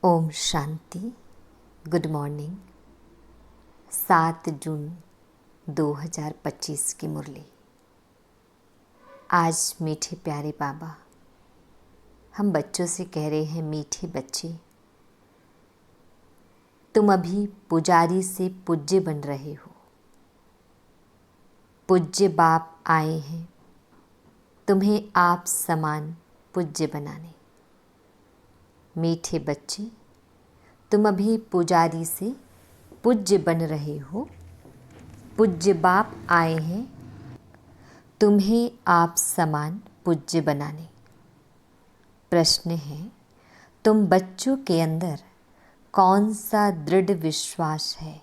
Om Shanti. Good morning. 7 जून 2025 की मुरली। आज मीठे प्यारे बाबा हम बच्चों से कह रहे हैं, मीठे बच्चे, तुम अभी पुजारी से पूज्य बन रहे हो। पूज्य बाप आए हैं तुम्हें आप समान पूज्य बनाने। मीठे बच्चे, तुम अभी पुजारी से पूज्य बन रहे हो। पूज्य बाप आए हैं तुम्हें आप समान पूज्य बनाने। प्रश्न है, तुम बच्चों के अंदर कौन सा दृढ़ विश्वास है?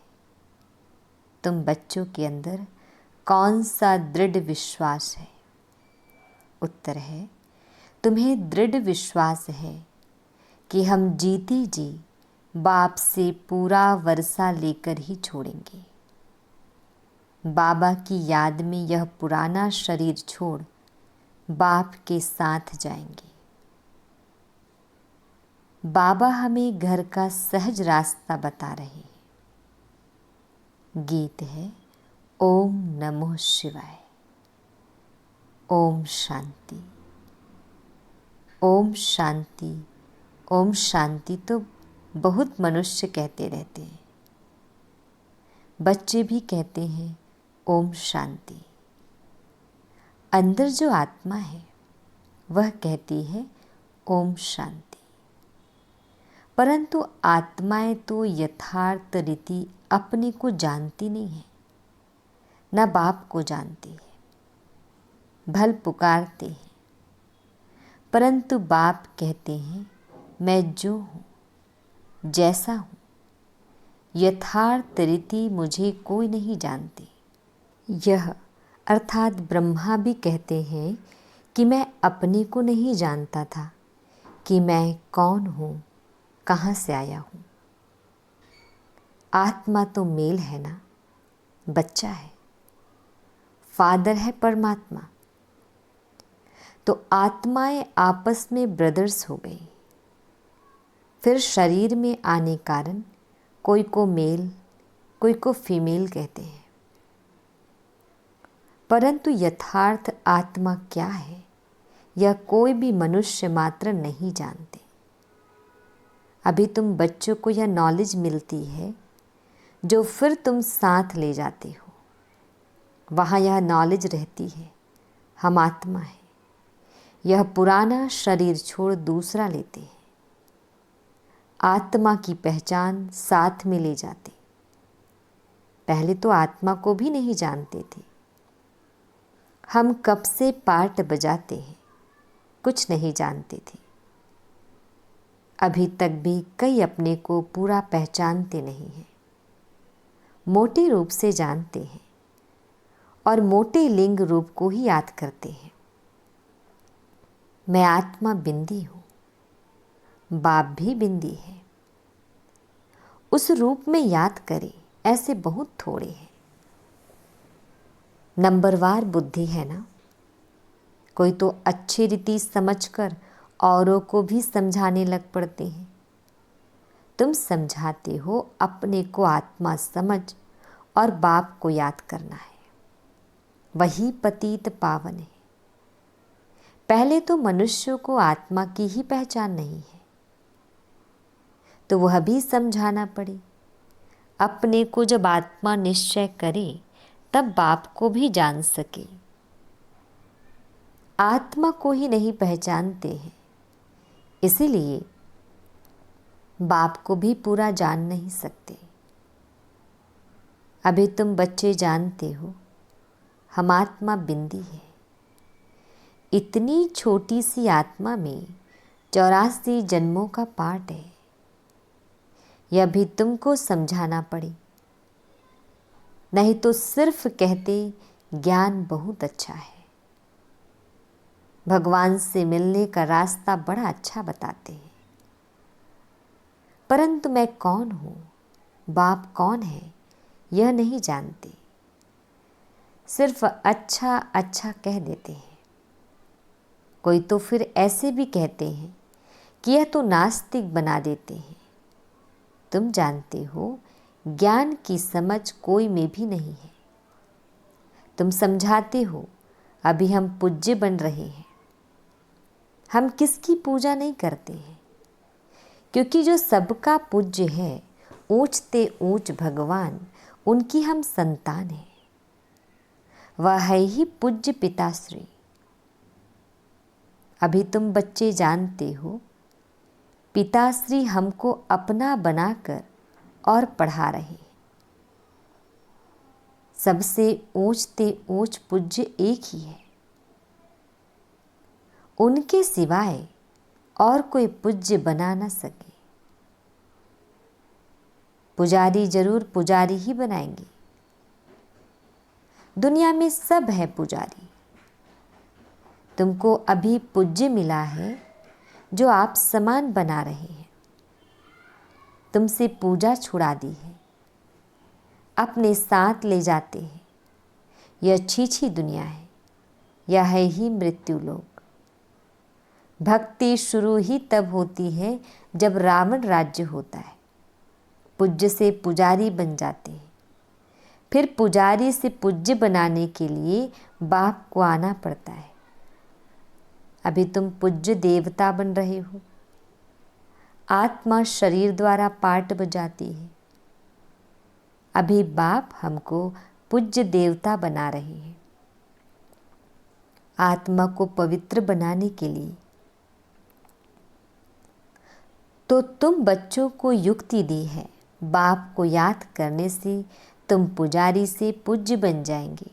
तुम बच्चों के अंदर कौन सा दृढ़ विश्वास है? उत्तर है, तुम्हें दृढ़ विश्वास है कि हम जीते जी बाप से पूरा वर्षा लेकर ही छोड़ेंगे। बाबा की याद में यह पुराना शरीर छोड़ बाप के साथ जाएंगे। बाबा हमें घर का सहज रास्ता बता रहे हैं। गीत है ओम नमो शिवाय। ओम शांति। ओम शांति, ओम शांति तो बहुत मनुष्य कहते रहते हैं। बच्चे भी कहते हैं ओम शांति। अंदर जो आत्मा है वह कहती है ओम शांति। परंतु आत्माएं तो यथार्थ रीति अपने को जानती नहीं है, न बाप को जानती है। भल पुकारते हैं, परंतु बाप कहते हैं मैं जो हूँ, जैसा हूँ, यथार्थ रीति मुझे कोई नहीं जानते। यह अर्थात ब्रह्मा भी कहते हैं कि मैं अपने को नहीं जानता था कि मैं कौन हूँ, कहाँ से आया हूँ। आत्मा तो मेल है ना, बच्चा है, फादर है परमात्मा। तो आत्माएं आपस में ब्रदर्स हो गई। फिर शरीर में आने कारण कोई को मेल, कोई को फीमेल कहते हैं। परंतु यथार्थ आत्मा क्या है यह कोई भी मनुष्य मात्र नहीं जानते। अभी तुम बच्चों को यह नॉलेज मिलती है जो फिर तुम साथ ले जाते हो। वहाँ यह नॉलेज रहती है, हम आत्मा है। यह पुराना शरीर छोड़ दूसरा लेते हैं। आत्मा की पहचान साथ में ले जाते। पहले तो आत्मा को भी नहीं जानते थे। हम कब से पार्ट बजाते हैं, कुछ नहीं जानते थे। अभी तक भी कई अपने को पूरा पहचानते नहीं हैं। मोटे रूप से जानते हैं और मोटे लिंग रूप को ही याद करते हैं। मैं आत्मा बिंदी हूँ, बाप भी बिंदी है। उस रूप में याद करें, ऐसे बहुत थोड़े हैं। नंबरवार बुद्धि है ना। कोई तो अच्छी रीति समझकर औरों को भी समझाने लग पड़ते हैं। तुम समझाते हो अपने को आत्मा समझ और बाप को याद करना है, वही पतित पावन है। पहले तो मनुष्यों को आत्मा की ही पहचान नहीं है, तो वह भी समझाना पड़े। अपने को जब आत्मा निश्चय करे तब बाप को भी जान सके। आत्मा को ही नहीं पहचानते हैं, इसीलिए बाप को भी पूरा जान नहीं सकते। अभी तुम बच्चे जानते हो हम आत्मा बिंदी है। इतनी छोटी सी आत्मा में 84 जन्मों का पाठ है। यह भी तुमको समझाना पड़े, नहीं तो सिर्फ कहते ज्ञान बहुत अच्छा है, भगवान से मिलने का रास्ता बड़ा अच्छा बताते हैं। परंतु मैं कौन हूँ, बाप कौन है, यह नहीं जानते। सिर्फ अच्छा अच्छा कह देते हैं। कोई तो फिर ऐसे भी कहते हैं कि यह तो नास्तिक बना देते हैं। तुम जानते हो ज्ञान की समझ कोई में भी नहीं है। तुम समझाते हो अभी हम पूज्य बन रहे हैं। हम किसकी पूजा नहीं करते हैं, क्योंकि जो सबका पूज्य है, ऊंचते ऊंच भगवान, उनकी हम संतान हैं। वह है ही पूज्य पिताश्री। अभी तुम बच्चे जानते हो पिताश्री हमको अपना बनाकर और पढ़ा रहे हैं। सबसे ऊंचते ऊंच पूज्य एक ही है। उनके सिवाय और कोई पूज्य बना न सके। पुजारी जरूर पुजारी ही बनाएंगे। दुनिया में सब है पुजारी। तुमको अभी पूज्य मिला है जो आप समान बना रहे हैं। तुमसे पूजा छुड़ा दी है, अपने साथ ले जाते हैं। यह छीछी दुनिया है, यह है ही मृत्यु लोक। भक्ति शुरू ही तब होती है जब रावण राज्य होता है। पूज्य से पुजारी बन जाते हैं। फिर पुजारी से पूज्य बनाने के लिए बाप को आना पड़ता है। अभी तुम पूज्य देवता बन रहे हो। आत्मा शरीर द्वारा पाठ बजाती है। अभी बाप हमको पूज्य देवता बना रहे हैं। आत्मा को पवित्र बनाने के लिए तो तुम बच्चों को युक्ति दी है। बाप को याद करने से तुम पुजारी से पूज्य बन जाएंगे,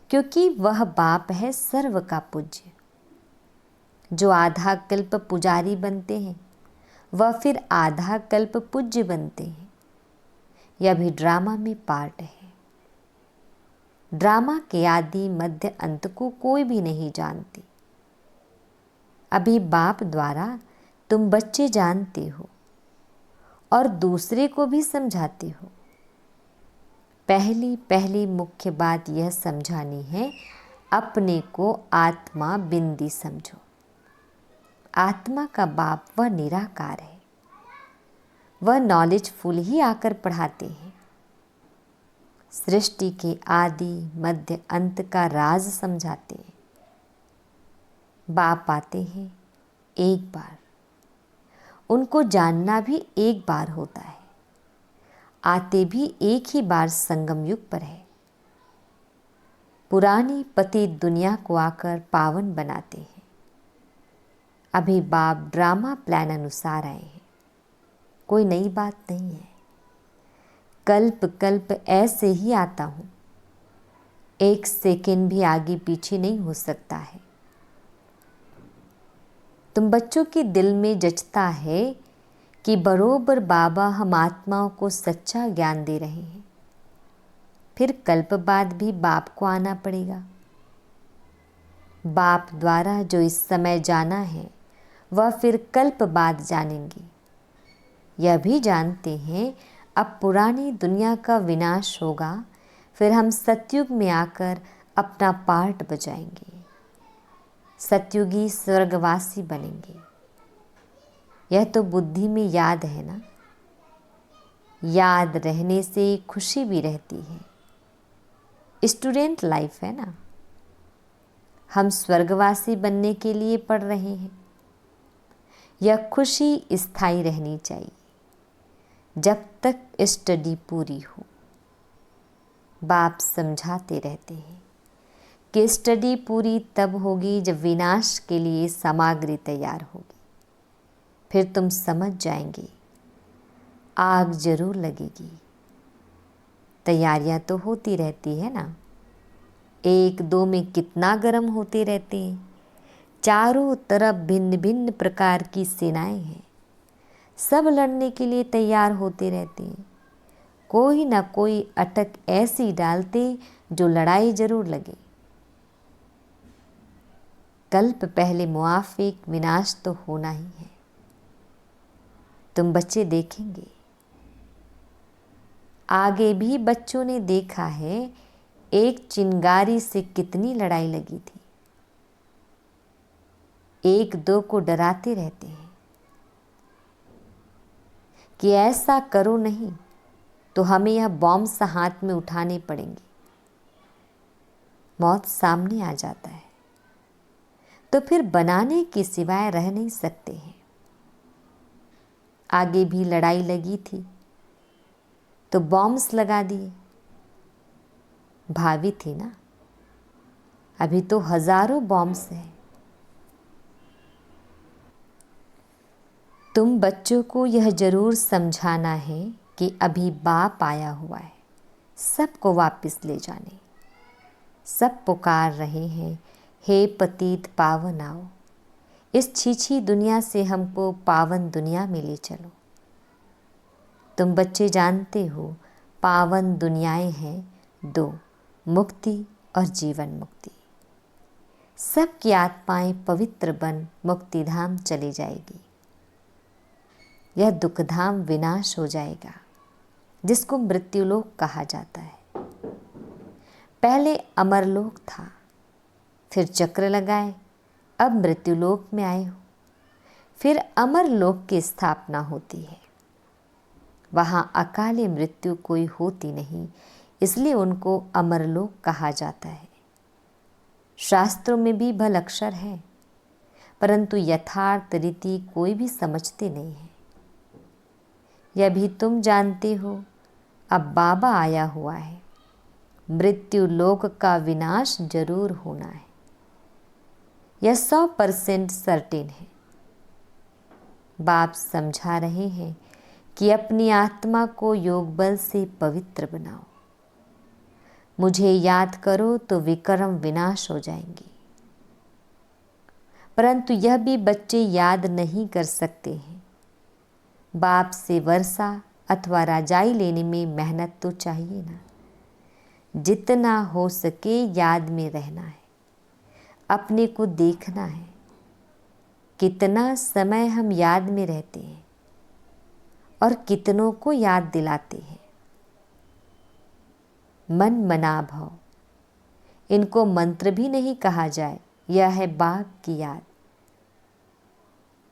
क्योंकि वह बाप है सर्व का पूज्य। जो आधा कल्प पुजारी बनते हैं वह फिर आधा कल्प पूज्य बनते हैं। यह भी ड्रामा में पार्ट है। ड्रामा के आदि मध्य अंत को कोई भी नहीं जानती। अभी बाप द्वारा तुम बच्चे जानते हो और दूसरे को भी समझाते हो। पहली मुख्य बात यह समझानी है, अपने को आत्मा बिंदी समझो। आत्मा का बाप वह निराकार है। वह नॉलेजफुल ही आकर पढ़ाते हैं। सृष्टि के आदि मध्य अंत का राज समझाते हैं। बाप आते हैं एक बार, उनको जानना भी एक बार होता है। आते भी एक ही बार संगम युग पर है। पुरानी पतित दुनिया को आकर पावन बनाते हैं। अभी बाप ड्रामा प्लान अनुसार आए हैं। कोई नई बात नहीं है। कल्प कल्प ऐसे ही आता हूँ। एक सेकेंड भी आगे पीछे नहीं हो सकता है। तुम बच्चों के दिल में जचता है कि बरोबर बाबा हम आत्माओं को सच्चा ज्ञान दे रहे हैं। फिर कल्प बाद भी बाप को आना पड़ेगा। बाप द्वारा जो इस समय जाना है वह फिर कल्प बाद जानेंगे। यह भी जानते हैं अब पुरानी दुनिया का विनाश होगा, फिर हम सतयुग में आकर अपना पार्ट बजाएंगे। सतयुगी स्वर्गवासी बनेंगे। यह तो बुद्धि में याद है ना। याद रहने से खुशी भी रहती है। स्टूडेंट लाइफ है ना। हम स्वर्गवासी बनने के लिए पढ़ रहे हैं। यह खुशी स्थायी रहनी चाहिए जब तक स्टडी पूरी हो। बाप समझाते रहते हैं कि स्टडी पूरी तब होगी जब विनाश के लिए सामग्री तैयार होगी। फिर तुम समझ जाएंगे आग जरूर लगेगी। तैयारियां तो होती रहती है ना। एक दो में कितना गर्म होते रहते हैं। चारों तरफ भिन्न भिन्न प्रकार की सेनाएं हैं। सब लड़ने के लिए तैयार होते रहते हैं। कोई ना कोई अटक ऐसी डालते जो लड़ाई जरूर लगे। कल्प पहले मुआफिक विनाश तो होना ही है। तुम बच्चे देखेंगे। आगे भी बच्चों ने देखा है एक चिंगारी से कितनी लड़ाई लगी थी। एक दो को डराते रहते हैं कि ऐसा करो नहीं तो हमें यह बॉम्ब हाथ में उठाने पड़ेंगे। मौत सामने आ जाता है तो फिर बनाने के सिवाय रह नहीं सकते हैं। आगे भी लड़ाई लगी थी तो बॉम्ब्स लगा दिए। भावी थी ना, अभी तो हजारों बॉम्ब्स हैं। तुम बच्चों को यह जरूर समझाना है कि अभी बाप आया हुआ है सबको वापस ले जाने। सब पुकार रहे हैं, हे पतित पावन आओ, इस छीछी दुनिया से हमको पावन दुनिया में ले चलो। तुम बच्चे जानते हो पावन दुनियाएं हैं दो, मुक्ति और जीवन मुक्ति। सबकी आत्माएं पवित्र बन मुक्तिधाम चली जाएगी। यह दुखधाम विनाश हो जाएगा जिसको मृत्युलोक कहा जाता है। पहले अमरलोक था, फिर चक्र लगाए, अब मृत्युलोक में आए हो। फिर अमरलोक की स्थापना होती है। वहाँ अकाले मृत्यु कोई होती नहीं, इसलिए उनको अमरलोक कहा जाता है। शास्त्रों में भी भल अक्षर है, परंतु यथार्थ रीति कोई भी समझते नहीं है। यह भी तुम जानते हो, अब बाबा आया हुआ है, मृत्यु लोक का विनाश जरूर होना है। यह 100% सर्टेन है। बाप समझा रहे हैं कि अपनी आत्मा को योग बल से पवित्र बनाओ। मुझे याद करो तो विक्रम विनाश हो जाएंगे। परंतु यह भी बच्चे याद नहीं कर सकते हैं। बाप से वर्षा अथवा राजाई लेने में मेहनत तो चाहिए ना। जितना हो सके याद में रहना है, अपने को देखना है कितना समय हम याद में रहते हैं और कितनों को याद दिलाते हैं। मन मना भव, इनको मंत्र भी नहीं कहा जाए, यह है बाप की याद।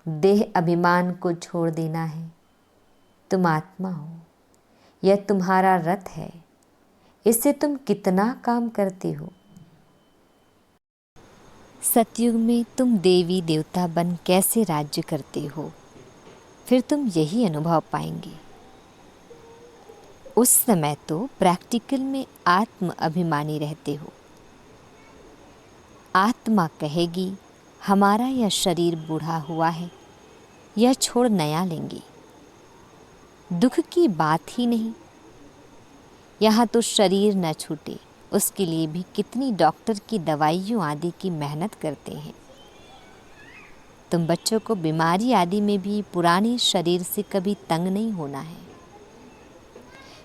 देह अभिमान को छोड़ देना है। तुम आत्मा हो, यह तुम्हारा रथ है, इससे तुम कितना काम करते हो। सतयुग में तुम देवी देवता बन कैसे राज्य करते हो, फिर तुम यही अनुभव पाएंगे। उस समय तो प्रैक्टिकल में आत्म अभिमानी रहते हो। आत्मा कहेगी हमारा यह शरीर बूढ़ा हुआ है, यह छोड़ नया लेंगे। दुख की बात ही नहीं। यहाँ तो शरीर न छूटे उसके लिए भी कितनी डॉक्टर की दवाइयों आदि की मेहनत करते हैं। तुम बच्चों को बीमारी आदि में भी पुराने शरीर से कभी तंग नहीं होना है,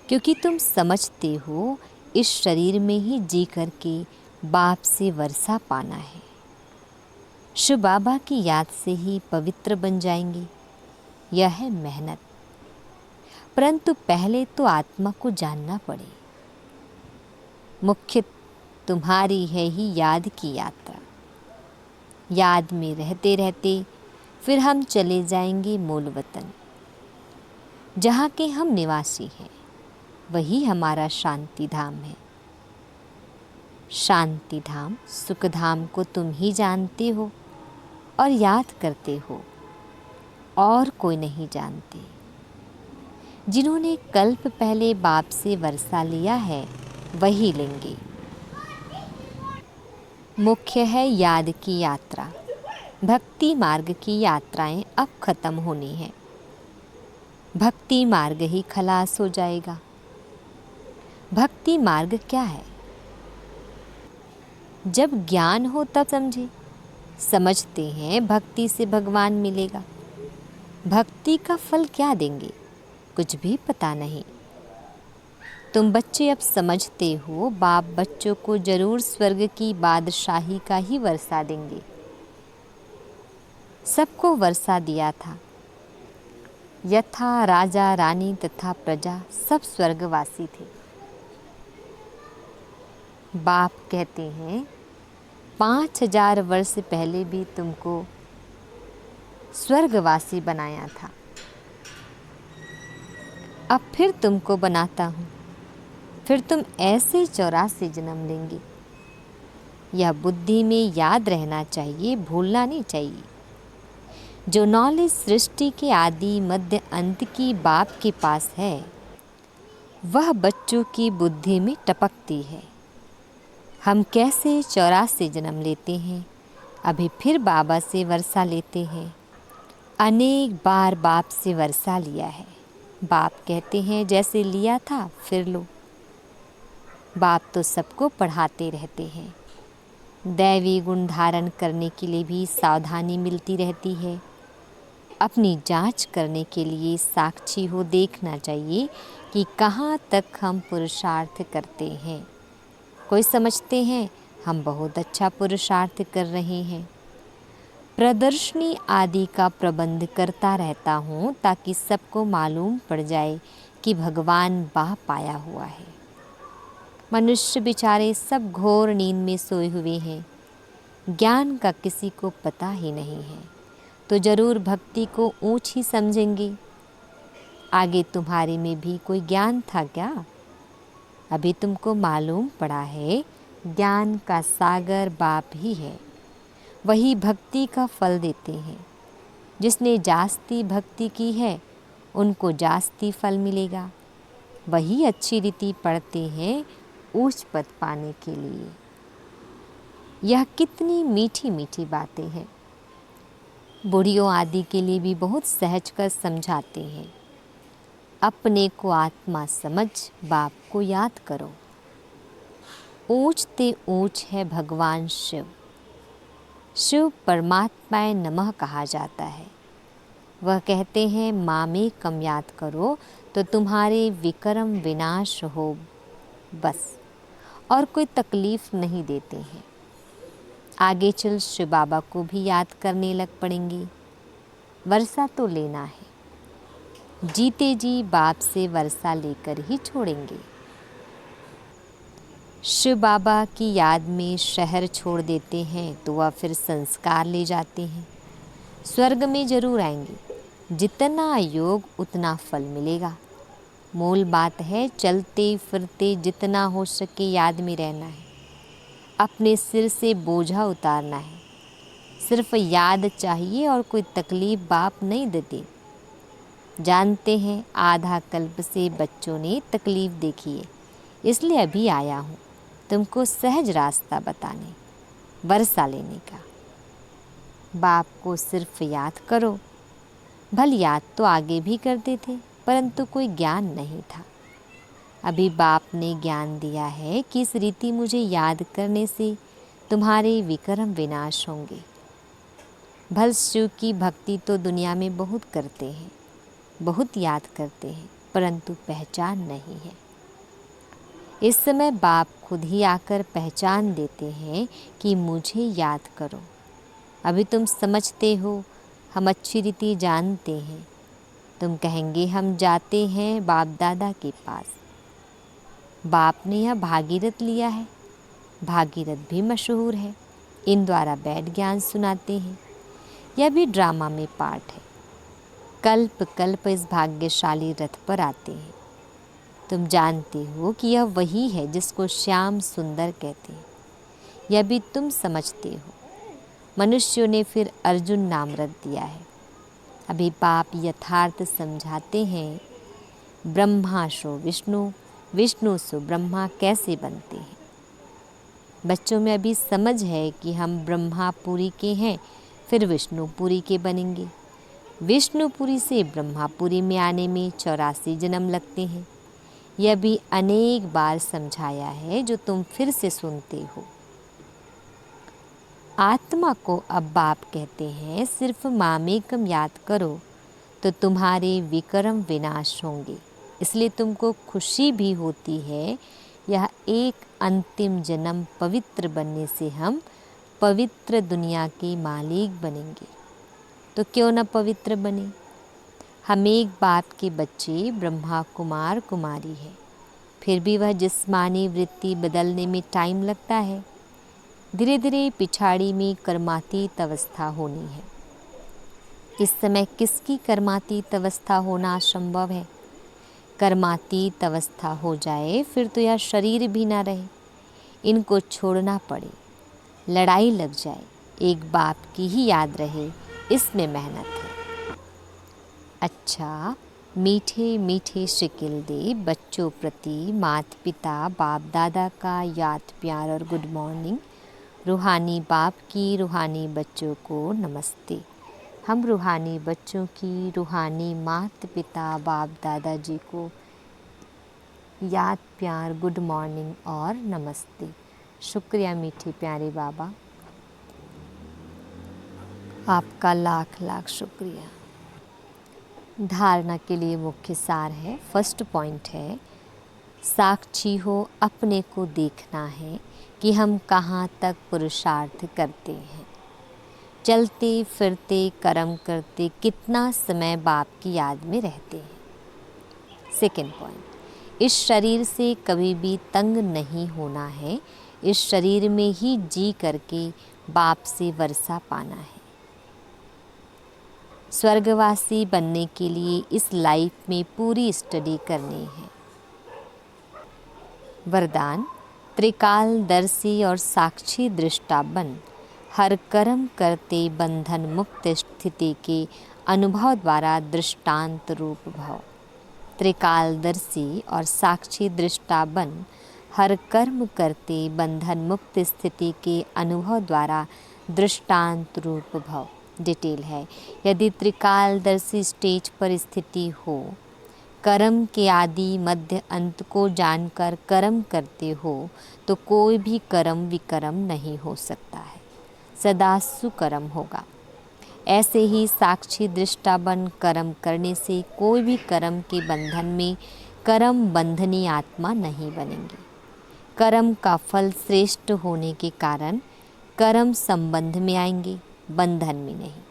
क्योंकि तुम समझते हो इस शरीर में ही जी करके बाप से वर्षा पाना है। शिव बाबा की याद से ही पवित्र बन जाएंगे। यह है मेहनत। परंतु पहले तो आत्मा को जानना पड़े। मुख्य तुम्हारी है ही याद की यात्रा। याद में रहते रहते फिर हम चले जाएंगे मूल वतन, जहाँ के हम निवासी हैं। वही हमारा शांति धाम है। शांति धाम सुख धाम को तुम ही जानते हो और याद करते हो, और कोई नहीं जानते। जिन्होंने कल्प पहले बाप से वर्षा लिया है वही लेंगे। मुख्य है याद की यात्रा। भक्ति मार्ग की यात्राएं अब खत्म होनी है। भक्ति मार्ग ही खलास हो जाएगा। भक्ति मार्ग क्या है? जब ज्ञान हो तब समझे। समझते हैं भक्ति से भगवान मिलेगा। भक्ति का फल क्या देंगे, कुछ भी पता नहीं। तुम बच्चे अब समझते हो बाप बच्चों को जरूर स्वर्ग की बादशाही का ही वर्षा देंगे। सबको वर्षा दिया था। यथा राजा रानी तथा प्रजा सब स्वर्गवासी थे। बाप कहते हैं 5000 वर्ष पहले भी तुमको स्वर्गवासी बनाया था। अब फिर तुमको बनाता हूँ, फिर तुम ऐसे 84 जन्म लेंगे। यह बुद्धि में याद रहना चाहिए, भूलना नहीं चाहिए। जो नॉलेज सृष्टि के आदि मध्य अंत की बाप के पास है, वह बच्चों की बुद्धि में टपकती है। हम कैसे 84 जन्म लेते हैं, अभी फिर बाबा से वर्षा लेते हैं। अनेक बार बाप से वर्षा लिया है। बाप कहते हैं जैसे लिया था फिर लो। बाप तो सबको पढ़ाते रहते हैं। दैवी गुण धारण करने के लिए भी सावधानी मिलती रहती है। अपनी जांच करने के लिए साक्षी हो देखना चाहिए कि कहाँ तक हम पुरुषार्थ करते हैं। कोई समझते हैं हम बहुत अच्छा पुरुषार्थ कर रहे हैं। प्रदर्शनी आदि का प्रबंध करता रहता हूँ ताकि सबको मालूम पड़ जाए कि भगवान बाप आया हुआ है। मनुष्य बेचारे सब घोर नींद में सोए हुए हैं। ज्ञान का किसी को पता ही नहीं है, तो जरूर भक्ति को ऊंच ही समझेंगे। आगे तुम्हारे में भी कोई ज्ञान था क्या? अभी तुमको मालूम पड़ा है ज्ञान का सागर बाप ही है। वही भक्ति का फल देते हैं। जिसने जास्ती भक्ति की है उनको जास्ती फल मिलेगा। वही अच्छी रीति पढ़ते हैं उच्च पद पाने के लिए। यह कितनी मीठी मीठी बातें हैं। बूढ़ियों आदि के लिए भी बहुत सहज कर समझाते हैं। अपने को आत्मा समझ बाप को याद करो। ऊंच ते ऊंच है भगवान शिव। शिव परमात्माए नमः कहा जाता है। वह कहते हैं मामे कम याद करो तो तुम्हारे विक्रम विनाश हो बस, और कोई तकलीफ नहीं देते हैं। आगे चल शिव बाबा को भी याद करने लग पड़ेंगे। वर्षा तो लेना है। जीते जी बाप से वर्षा लेकर ही छोड़ेंगे। शिव बाबा की याद में शहर छोड़ देते हैं तो वह फिर संस्कार ले जाते हैं। स्वर्ग में जरूर आएंगे। जितना योग उतना फल मिलेगा। मूल बात है चलते फिरते जितना हो सके याद में रहना है। अपने सिर से बोझा उतारना है। सिर्फ याद चाहिए और कोई तकलीफ बाप नहीं देते। जानते हैं आधा कल्प से बच्चों ने तकलीफ देखी है, इसलिए अभी आया हूँ तुमको सहज रास्ता बताने, वर्षा लेने का। बाप को सिर्फ याद करो। भल याद तो आगे भी करते थे परंतु कोई ज्ञान नहीं था। अभी बाप ने ज्ञान दिया है कि इस रीति मुझे याद करने से तुम्हारे विक्रम विनाश होंगे। भल शिव की भक्ति तो दुनिया में बहुत करते हैं, बहुत याद करते हैं, परंतु पहचान नहीं है। इस समय बाप खुद ही आकर पहचान देते हैं कि मुझे याद करो। अभी तुम समझते हो, हम अच्छी रीति जानते हैं। तुम कहेंगे हम जाते हैं बाप दादा के पास। बाप ने यह भागीरथ लिया है। भागीरथ भी मशहूर है। इन द्वारा बैठ ज्ञान सुनाते हैं। यह भी ड्रामा में पार्ट है। कल्प कल्प इस भाग्यशाली रथ पर आते हैं। तुम जानते हो कि यह वही है जिसको श्याम सुंदर कहते हैं। यह भी तुम समझते हो। मनुष्यों ने फिर अर्जुन नाम रख दिया है। अभी बाप यथार्थ समझाते हैं। ब्रह्मा सो विष्णु, विष्णु सो ब्रह्मा कैसे बनते हैं। बच्चों में अभी समझ है कि हम ब्रह्मापुरी के हैं, फिर विष्णुपुरी के बनेंगे। विष्णुपुरी से ब्रह्मापुरी में आने में 84 जन्म लगते हैं। यह भी अनेक बार समझाया है जो तुम फिर से सुनते हो। आत्मा को अब बाप कहते हैं सिर्फ मामेकम याद करो तो तुम्हारे विक्रम विनाश होंगे। इसलिए तुमको खुशी भी होती है। यह एक अंतिम जन्म पवित्र बनने से हम पवित्र दुनिया के मालिक बनेंगे। तो क्यों न पवित्र बने। हम एक बाप के बच्चे ब्रह्मा कुमार कुमारी है। फिर भी वह जिस्मानी वृत्ति बदलने में टाइम लगता है। धीरे धीरे पिछाड़ी में कर्मातीत अवस्था होनी है। इस समय किसकी कर्मातीत अवस्था होना असंभव है। कर्मातीत अवस्था हो जाए फिर तो यह शरीर भी ना रहे, इनको छोड़ना पड़े, लड़ाई लग जाए, एक बाप की ही याद रहे, इसमें मेहनत है। अच्छा, मीठे मीठे शिकिल दे बच्चों प्रति माता पिता बाप दादा का याद प्यार और गुड मॉर्निंग। रूहानी बाप की रूहानी बच्चों को नमस्ते। हम रूहानी बच्चों की रूहानी माता पिता बाप दादाजी को याद प्यार गुड मॉर्निंग और नमस्ते। शुक्रिया मीठे प्यारे बाबा, आपका लाख लाख शुक्रिया। धारणा के लिए मुख्य सार है, फर्स्ट पॉइंट है, साक्षी हो अपने को देखना है कि हम कहाँ तक पुरुषार्थ करते हैं, चलते फिरते कर्म करते कितना समय बाप की याद में रहते हैं। सेकेंड पॉइंट, इस शरीर से कभी भी तंग नहीं होना है, इस शरीर में ही जी करके बाप से वर्षा पाना है। स्वर्गवासी बनने के लिए इस लाइफ में पूरी स्टडी करनी है। वरदान, त्रिकालदर्शी और साक्षी दृष्टा बन, हर कर्म करते बंधन मुक्त स्थिति के अनुभव द्वारा दृष्टांत रूप भव। त्रिकालदर्शी और साक्षी दृष्टा बन, हर कर्म करते बंधन मुक्त स्थिति के अनुभव द्वारा दृष्टांत रूप भव। डिटेल है, यदि त्रिकालदर्शी स्टेज पर स्थिति हो, कर्म के आदि मध्य अंत को जानकर कर्म करते हो, तो कोई भी कर्म विकर्म नहीं हो सकता है, सदा सुकर्म होगा। ऐसे ही साक्षी दृष्टा बन कर्म करने से कोई भी कर्म के बंधन में कर्म बंधनी आत्मा नहीं बनेंगे। कर्म का फल श्रेष्ठ होने के कारण कर्म संबंध में आएंगे, बंधन में नहीं।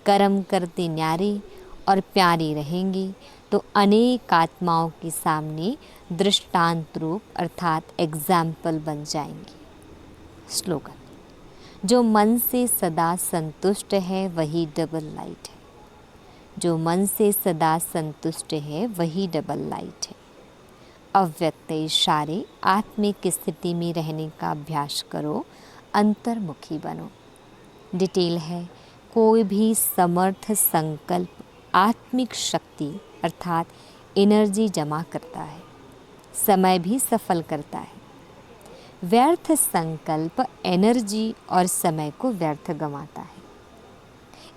कर्म करते न्यारे और प्यारे रहेंगे तो अनेक आत्माओं के सामने दृष्टांत रूप अर्थात एग्जाम्पल बन जाएंगे। स्लोगन, जो मन से सदा संतुष्ट है वही डबल लाइट है। जो मन से सदा संतुष्ट है वही डबल लाइट है। अव्यक्त इशारे आत्मिक स्थिति में रहने का अभ्यास करो, अंतर्मुखी बनो। डिटेल है, कोई भी समर्थ संकल्प आत्मिक शक्ति अर्थात एनर्जी जमा करता है, समय भी सफल करता है। व्यर्थ संकल्प एनर्जी और समय को व्यर्थ गंवाता है।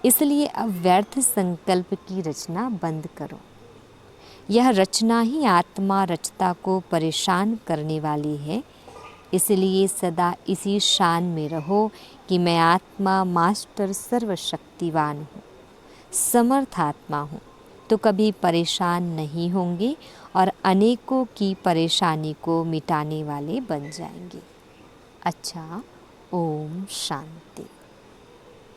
इसलिए अब व्यर्थ संकल्प की रचना बंद करो। यह रचना ही आत्मा रचता को परेशान करने वाली है। इसलिए सदा इसी शान में रहो कि मैं आत्मा मास्टर सर्वशक्तिवान हूँ, समर्थ आत्मा हूँ, तो कभी परेशान नहीं होंगे और अनेकों की परेशानी को मिटाने वाले बन जाएंगे। अच्छा, ओम शांति।